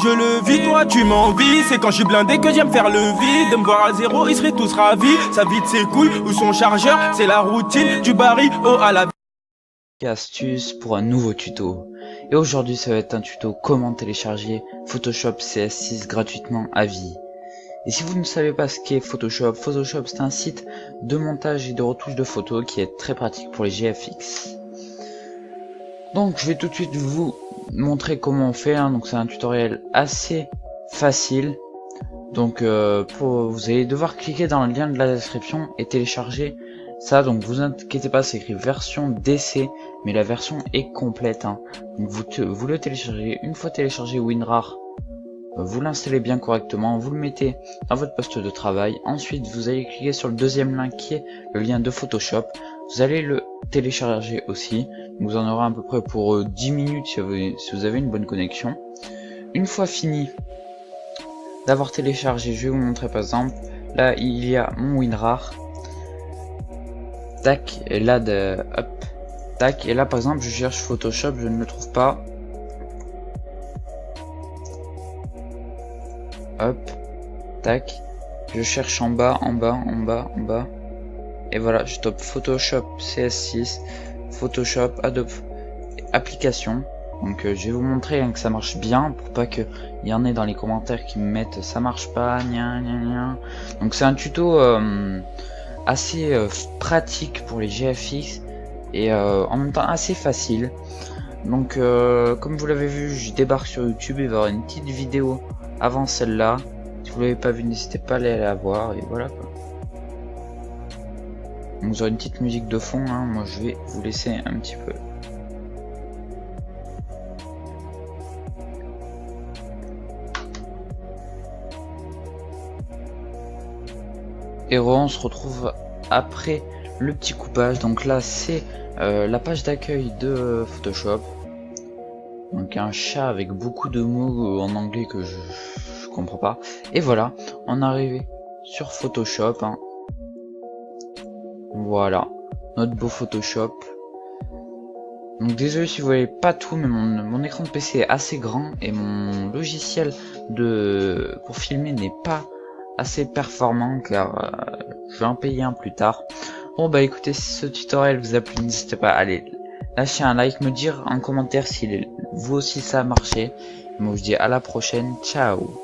Je le vis, toi tu m'envies. C'est quand je suis blindé que j'aime faire le vide. De me voir à zéro, ils seraient tous ravis. Ça vide ses couilles ou son chargeur. C'est la routine du baril au à la Astuce pour un nouveau tuto. Et aujourd'hui ça va être un tuto comment télécharger Photoshop CS6 gratuitement à vie. Et si vous ne savez pas ce qu'est Photoshop, Photoshop c'est un site de montage et de retouche de photos qui est très pratique pour les GFX. Donc je vais tout de suite vous montrer comment on fait, donc c'est un tutoriel assez facile. Donc vous allez devoir cliquer dans le lien de la description et télécharger ça. Donc vous inquiétez pas, c'est écrit version DC, mais la version est complète. Donc vous le téléchargez. Une fois téléchargé WinRAR, vous l'installez bien correctement, vous le mettez dans votre poste de travail. Ensuite vous allez cliquer sur le deuxième lien qui est le lien de Photoshop. Vous allez le télécharger aussi. Vous en aurez à peu près pour 10 minutes si vous avez une bonne connexion. Une fois fini d'avoir téléchargé, je vais vous montrer par exemple. Là il y a mon WinRAR. Tac, et là hop, tac, et là par exemple je cherche Photoshop, je ne le trouve pas. Hop, tac, je cherche en bas, en bas, en bas, en bas. Et voilà, je tape Photoshop CS6, Photoshop, Adobe application. Donc je vais vous montrer que ça marche bien pour pas que y en ait dans les commentaires qui me mettent ça marche pas, gna gna gna. Donc c'est un tuto assez pratique pour les GFX et en même temps assez facile. Donc comme vous l'avez vu, je débarque sur YouTube, il va y avoir une petite vidéo avant celle-là. Si vous l'avez pas vu, n'hésitez pas à aller la voir et voilà quoi. Donc vous aurez une petite musique de fond, moi je vais vous laisser un petit peu. Et on se retrouve après le petit coupage. Donc là c'est la page d'accueil de Photoshop. Donc un chat avec beaucoup de mots en anglais que je comprends pas. Et voilà, on est arrivé sur Photoshop. Voilà, notre beau Photoshop. Donc désolé si vous voyez pas tout, mais mon écran de PC est assez grand et mon logiciel pour filmer n'est pas assez performant car je vais en payer un plus tard. Bon bah écoutez, si ce tutoriel vous a plu, n'hésitez pas à aller lâcher un like, me dire en commentaire si vous aussi ça a marché. Moi je vous dis à la prochaine, ciao.